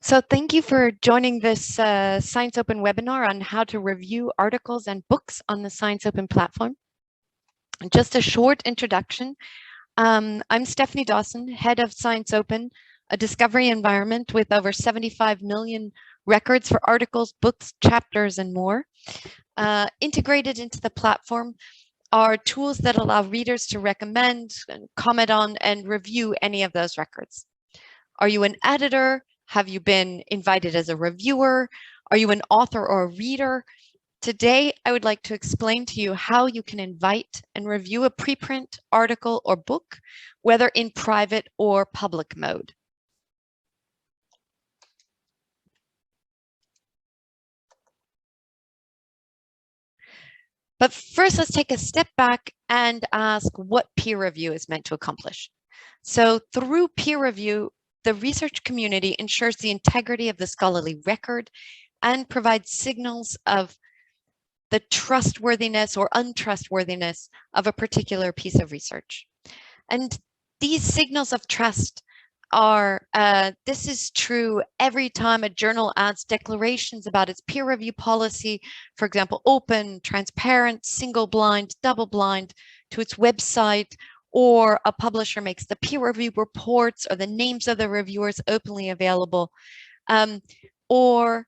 So thank you for joining this ScienceOpen webinar on how to review articles and books on the ScienceOpen platform. Just a short introduction. I'm Stephanie Dawson, head of ScienceOpen, a discovery environment with over 75 million records for articles, books, chapters, and more. Integrated into the platform are tools that allow readers to recommend, and comment on, and review any of those records. Are you an editor? Have you been invited as a reviewer? Are you an author or a reader? Today, I would like to explain to you how you can invite and review a preprint, article, or book, whether in private or public mode. But first, let's take a step back and ask what peer review is meant to accomplish. So through peer review, the research community ensures the integrity of the scholarly record and provides signals of the trustworthiness or untrustworthiness of a particular piece of research. And these signals of trust are, this is true every time a journal adds declarations about its peer review policy, for example, open, transparent, single blind, double blind, to its website, or a publisher makes the peer review reports or the names of the reviewers openly available, or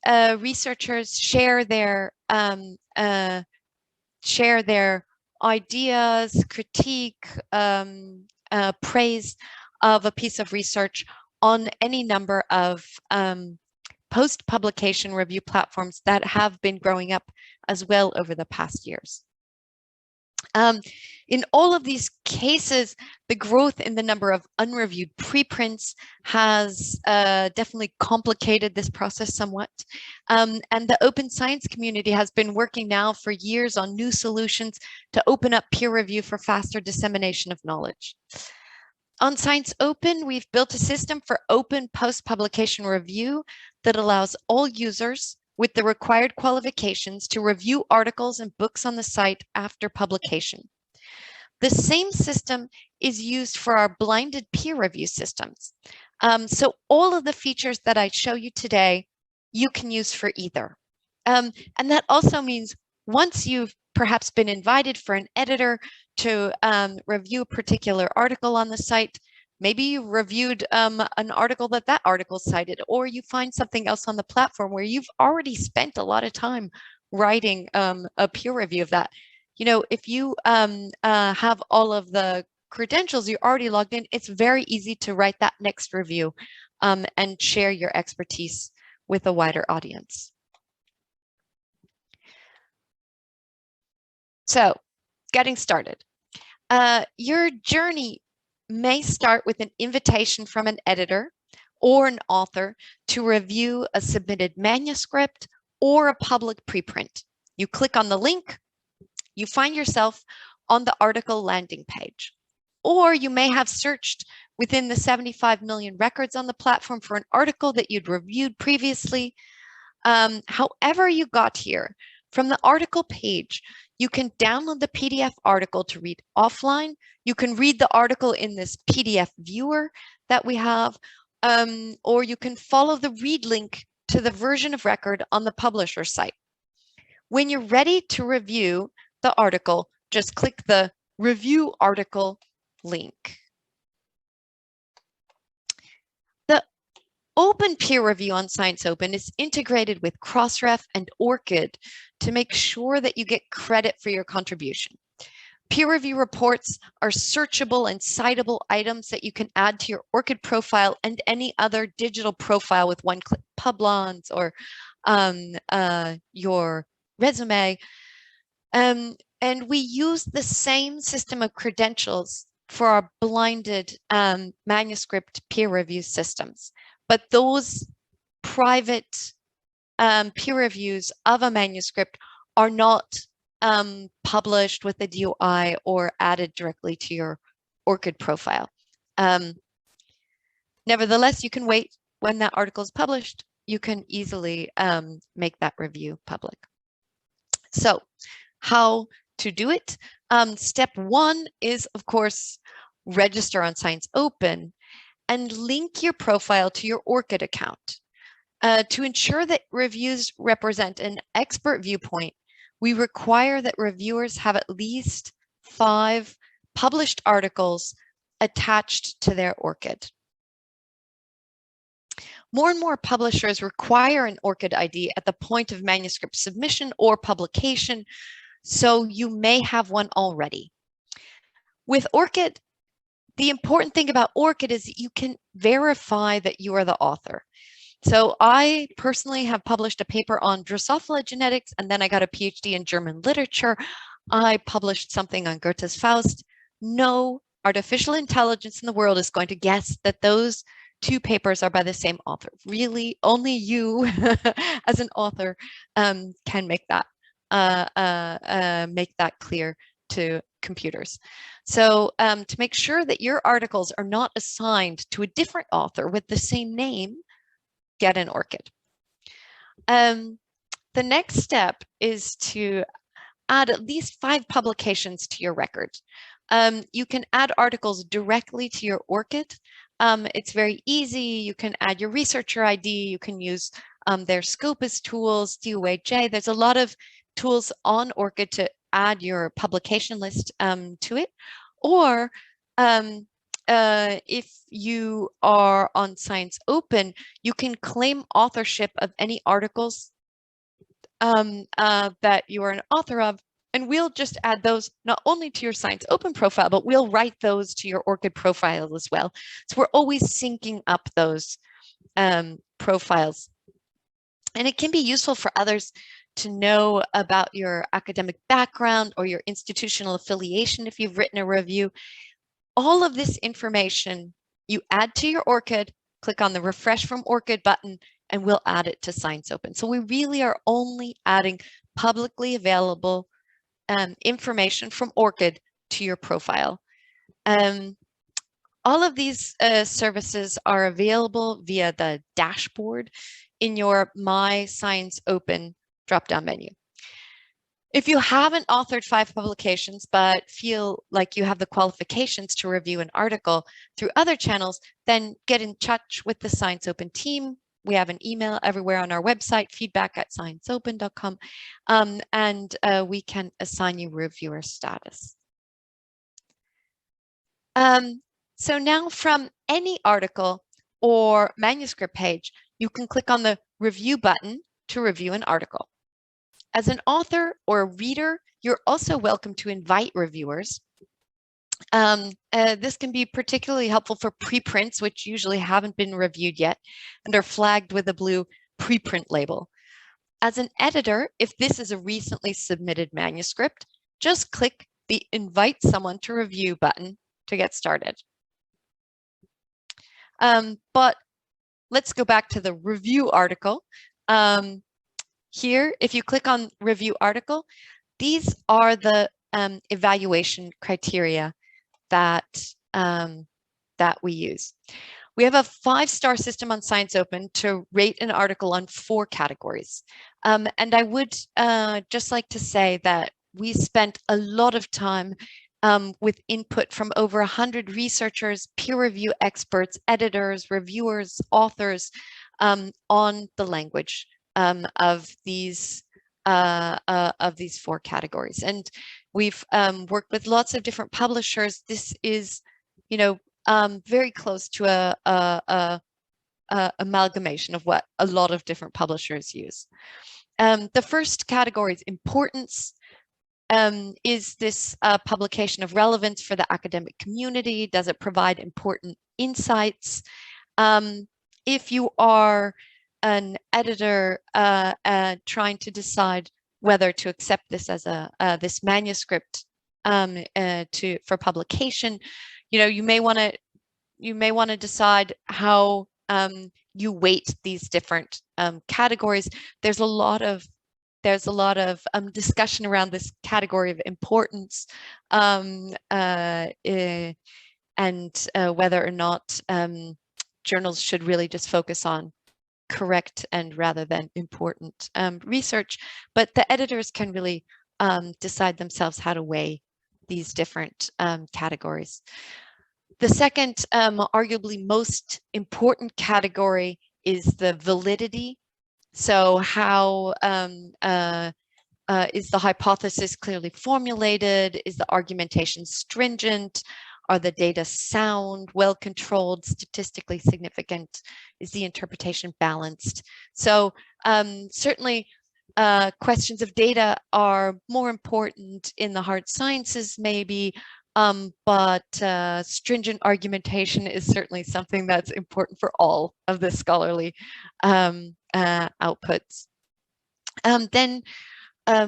researchers share their ideas, critique, praise of a piece of research on any number of post-publication review platforms that have been growing up as well over the past years. In all of these cases, the growth in the number of unreviewed preprints has definitely complicated this process somewhat. And the open science community has been working now for years on new solutions to open up peer review for faster dissemination of knowledge. On ScienceOpen, we've built a system for open post-publication review that allows all users with the required qualifications to review articles and books on the site after publication. The same system is used for our blinded peer review systems. So all of the features that I show you today, you can use for either. And that also means once you've perhaps been invited for an editor to review a particular article on the site, maybe you reviewed an article that article cited, or you find something else on the platform where you've already spent a lot of time writing a peer review of that. You know, if you have all of the credentials, you're already logged in, it's very easy to write that next review and share your expertise with a wider audience. So, getting started. Your journey may start with an invitation from an editor or an author to review a submitted manuscript or a public preprint. You click on the link, you find yourself on the article landing page. Or you may have searched within the 75 million records on the platform for an article that you'd reviewed previously. However you got here, from the article page, you can download the PDF article to read offline. You can read the article in this PDF viewer that we have, or you can follow the read link to the version of record on the publisher site. When you're ready to review the article, just click the Review Article link. The open peer review on ScienceOpen is integrated with Crossref and ORCID to make sure that you get credit for your contribution. Peer review reports are searchable and citable items that you can add to your ORCID profile and any other digital profile with one-click publons or your resume. And we use the same system of credentials for our blinded manuscript peer review systems. But those private peer reviews of a manuscript are not published with a DOI or added directly to your ORCID profile. Nevertheless, you can wait when that article is published. You can easily make that review public. So how to do it? Step one is, of course, register on ScienceOpen. and link your profile to your ORCID account. To ensure that reviews represent an expert viewpoint, we require that reviewers have at least 5 published articles attached to their ORCID. More and more publishers require an ORCID ID at the point of manuscript submission or publication, so you may have one already. With ORCID, the important thing about ORCID is that you can verify that you are the author. So I personally have published a paper on Drosophila genetics, and then I got a PhD in German literature. I published something on Goethe's Faust. No artificial intelligence in the world is going to guess that those 2 papers are by the same author. Really, only you as an author can make that clear to computers. So to make sure that your articles are not assigned to a different author with the same name, get an ORCID. The next step is to add at least 5 publications to your record. You can add articles directly to your ORCID. It's very easy. You can add your researcher ID. You can use their Scopus tools, DOAJ. There's a lot of tools on ORCID to add your publication list to it. Or if you are on ScienceOpen, you can claim authorship of any articles that you are an author of, and we'll just add those not only to your ScienceOpen profile, but we'll write those to your ORCID profile as well. So we're always syncing up those profiles. And it can be useful for others to know about your academic background or your institutional affiliation if you've written a review. All of this information you add to your ORCID, click on the Refresh from ORCID button, and we'll add it to ScienceOpen. So we really are only adding publicly available information from ORCID to your profile. All of these services are available via the dashboard in your My ScienceOpen drop-down menu. If you haven't authored 5 publications, but feel like you have the qualifications to review an article through other channels, then get in touch with the ScienceOpen team. We have an email everywhere on our website, feedback@scienceopen.com, and we can assign you reviewer status. So now from any article or manuscript page, you can click on the review button to review an article. As an author or a reader, you're also welcome to invite reviewers. This can be particularly helpful for preprints, which usually haven't been reviewed yet and are flagged with a blue preprint label. As an editor, if this is a recently submitted manuscript, just click the Invite Someone to Review button to get started. But let's go back to the review article. Here, if you click on Review Article, these are the evaluation criteria that we use. We have a 5-star system on ScienceOpen to rate an article on 4 categories. And I would just like to say that we spent a lot of time with input from over 100 researchers, peer review experts, editors, reviewers, authors on the language of these 4 categories. And we've worked with lots of different publishers. This is, very close to a amalgamation of what a lot of different publishers use. The first category is importance. Is this a publication of relevance for the academic community? Does it provide important insights? If you are an editor trying to decide whether to accept this as this manuscript for publication, you may want to decide how you weight these different categories. There's a lot of discussion around this category of importance and whether or not journals should really just focus on correct and rather than important research. But the editors can really decide themselves how to weigh these different categories. The second, arguably most important category is the validity. So how is the hypothesis clearly formulated? Is the argumentation stringent? Are the data sound, well-controlled, statistically significant? Is the interpretation balanced? So certainly questions of data are more important in the hard sciences maybe, but stringent argumentation is certainly something that's important for all of the scholarly outputs. Then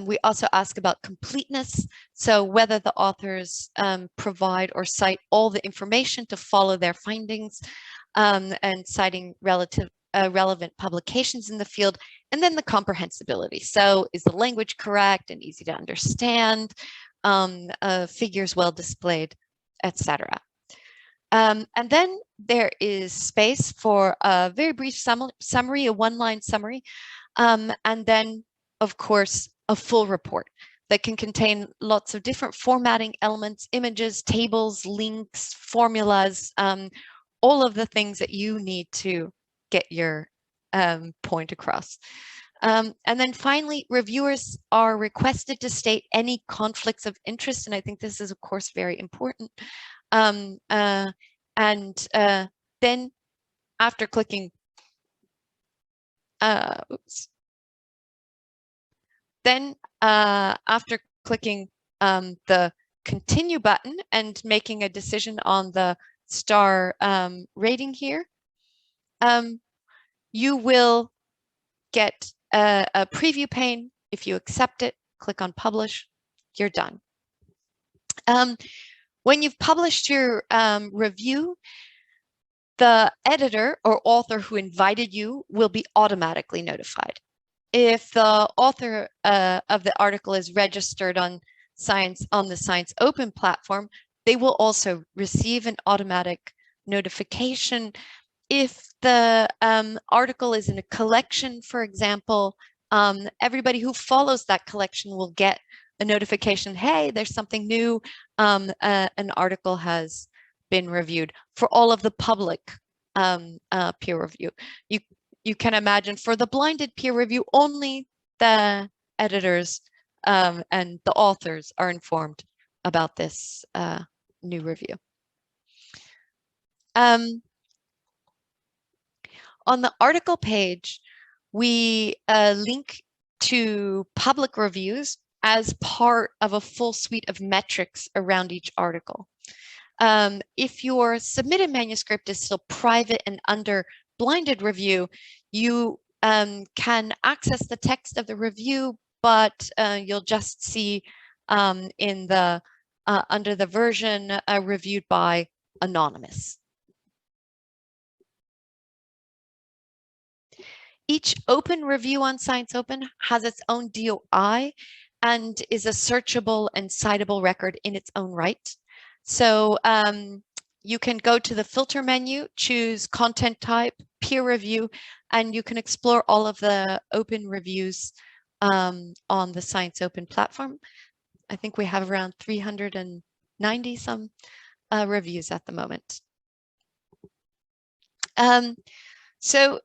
we also ask about completeness, so whether the authors provide or cite all the information to follow their findings, and citing relevant publications in the field, and then the comprehensibility. So is the language correct and easy to understand, figures well displayed, etc. And then there is space for a very brief summary, a one-line summary, and then, of course, a full report that can contain lots of different formatting elements, images, tables, links, formulas, all of the things that you need to get your point across. And then finally, reviewers are requested to state any conflicts of interest, and I think this is, of course, very important. Then after clicking, after clicking the continue button and making a decision on the star rating here, you will get a preview pane. If you accept it, click on publish, you're done. When you've published your review, the editor or author who invited you will be automatically notified. If the author of the article is registered on the ScienceOpen platform, they will also receive an automatic notification. If the article is in a collection, for example, everybody who follows that collection will get a notification, hey, there's something new, an article has been reviewed. For all of the public peer review, you can imagine for the blinded peer review, only the editors and the authors are informed about this new review. On the article page, we link to public reviews as part of a full suite of metrics around each article. If your submitted manuscript is still private and under blinded review, you can access the text of the review, but you'll just see in the under the version reviewed by anonymous. Each open review on ScienceOpen has its own DOI and is a searchable and citable record in its own right. So you can go to the filter menu, choose content type, peer review, and you can explore all of the open reviews on the ScienceOpen platform. I think we have around 390 some reviews at the moment. So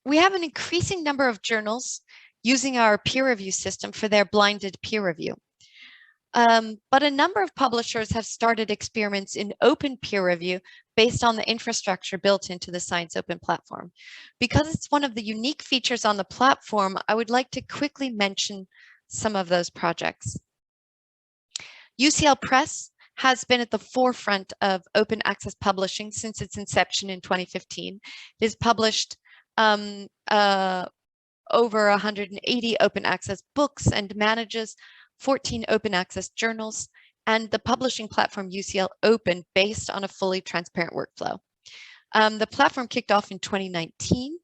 we have an increasing number of journals using our peer review system for their blinded peer review. But a number of publishers have started experiments in open peer review based on the infrastructure built into the ScienceOpen platform. Because it's one of the unique features on the platform, I would like to quickly mention some of those projects. UCL Press has been at the forefront of open access publishing since its inception in 2015. It has published over 180 open access books and manages 14 open access journals, and the publishing platform UCL Open based on a fully transparent workflow. The platform kicked off in 2019,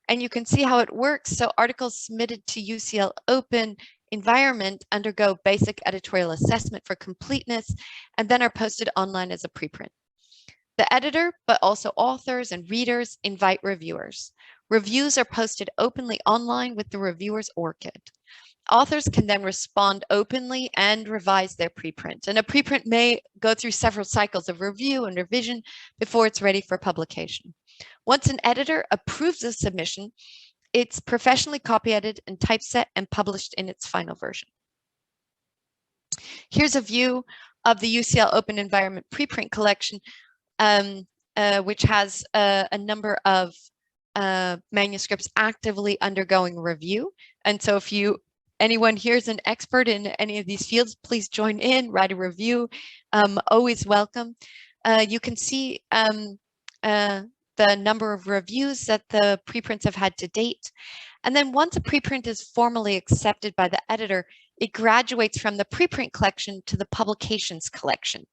and you can see how it works. So articles submitted to UCL Open Environment undergo basic editorial assessment for completeness and then are posted online as a preprint. The editor, but also authors and readers, invite reviewers. Reviews are posted openly online with the reviewer's ORCID. Authors can then respond openly and revise their preprint. And a preprint may go through several cycles of review and revision before it's ready for publication. Once an editor approves a submission, it's professionally copy-edited and typeset and published in its final version. Here's a view of the UCL Open Environment preprint collection, which has a number of manuscripts actively undergoing review. And so if anyone here is an expert in any of these fields, please join in, write a review, always welcome. You can see the number of reviews that the preprints have had to date. And then once a preprint is formally accepted by the editor, it graduates from the preprint collection to the publications collection.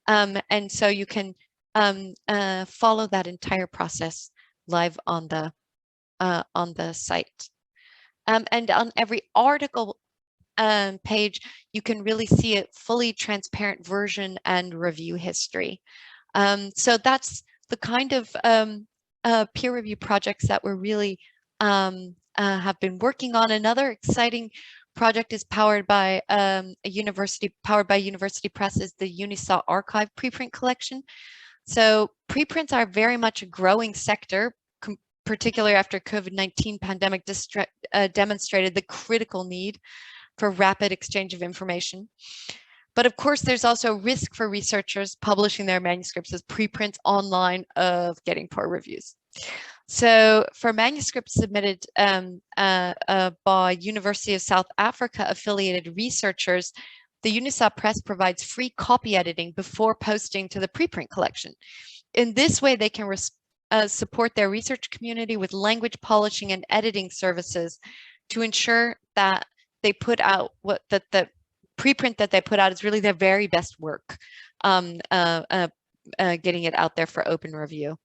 And so you can follow that entire process live on the site. And on every article page, you can really see a fully transparent version and review history. So that's the kind of peer review projects that we're really have been working on. Another exciting project is powered by University Press is the Unisa Archive preprint collection. So preprints are very much a growing sector, particularly after COVID-19 pandemic demonstrated the critical need for rapid exchange of information. But of course, there's also risk for researchers publishing their manuscripts as preprints online of getting poor reviews. So for manuscripts submitted by University of South Africa affiliated researchers, the Unisa Press provides free copy editing before posting to the preprint collection. In this way, they can support their research community with language polishing and editing services to ensure that they put out the preprint that they put out is really their very best work, getting it out there for open review.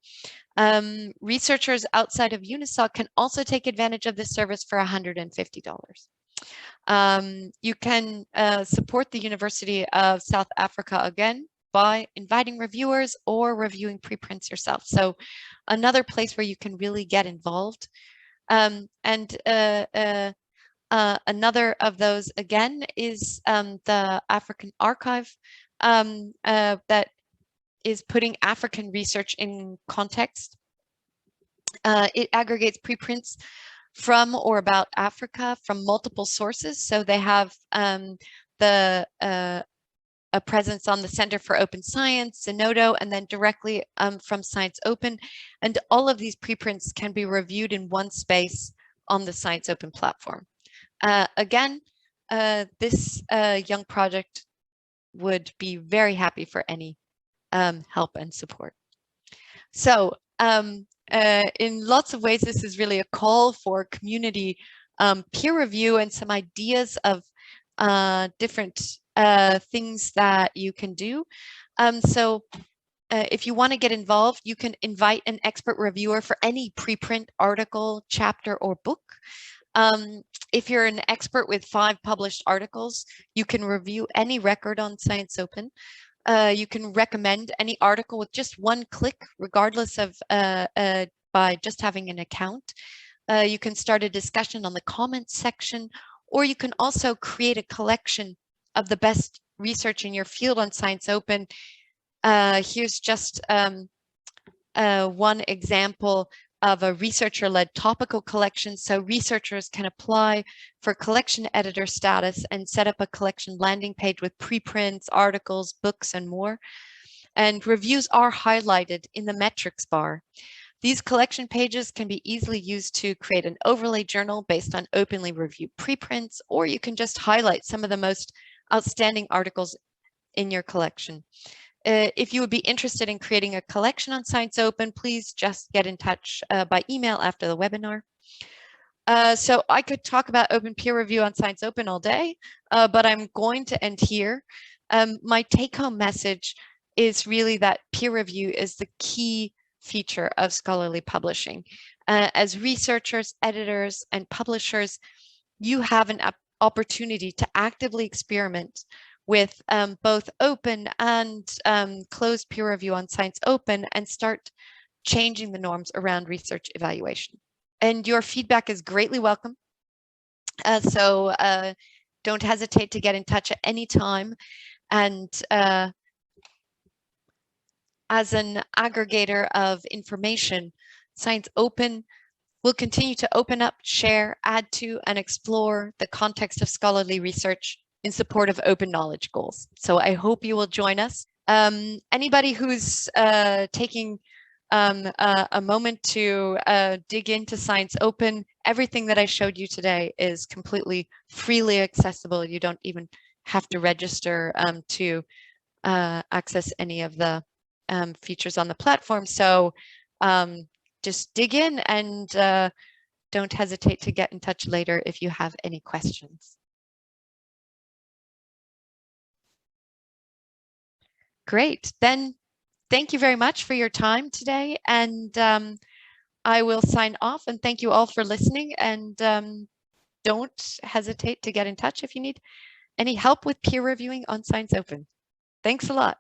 Researchers outside of Unisa can also take advantage of this service for $150. You can support the University of South Africa again by inviting reviewers or reviewing preprints yourself. So another place where you can really get involved. Another of those again is the African Archive that is putting African research in context. It aggregates preprints from or about Africa from multiple sources. So they have a presence on the Center for Open Science, Zenodo, and then directly from ScienceOpen. And all of these preprints can be reviewed in one space on the ScienceOpen platform. Again, this young project would be very happy for any help and support. So in lots of ways, this is really a call for community peer review and some ideas of different things that you can do. If you want to get involved, you can invite an expert reviewer for any preprint article, chapter, or book. If you're an expert with 5 published articles, you can review any record on ScienceOpen. You can recommend any article with just one click, regardless of by just having an account. You can start a discussion on the comments section, or you can also create a collection of the best research in your field on ScienceOpen. Here's just one example of a researcher-led topical collection. So researchers can apply for collection editor status and set up a collection landing page with preprints, articles, books, and more. And reviews are highlighted in the metrics bar. These collection pages can be easily used to create an overlay journal based on openly reviewed preprints, or you can just highlight some of the most outstanding articles in your collection. If you would be interested in creating a collection on ScienceOpen, please just get in touch by email after the webinar. So I could talk about open peer review on ScienceOpen all day, but I'm going to end here. My take-home message is really that peer review is the key feature of scholarly publishing. As researchers, editors, and publishers, you have an opportunity to actively experiment with both open and closed peer review on ScienceOpen and start changing the norms around research evaluation. And your feedback is greatly welcome. So don't hesitate to get in touch at any time. And as an aggregator of information, ScienceOpen will continue to open up, share, add to, and explore the context of scholarly research in support of open knowledge goals. So I hope you will join us. Anybody who's taking a moment to dig into ScienceOpen, everything that I showed you today is completely freely accessible. You don't even have to register to access any of the features on the platform. So just dig in and don't hesitate to get in touch later if you have any questions. Great. Then thank you very much for your time today. And I will sign off and thank you all for listening. And don't hesitate to get in touch if you need any help with peer reviewing on ScienceOpen. Thanks a lot.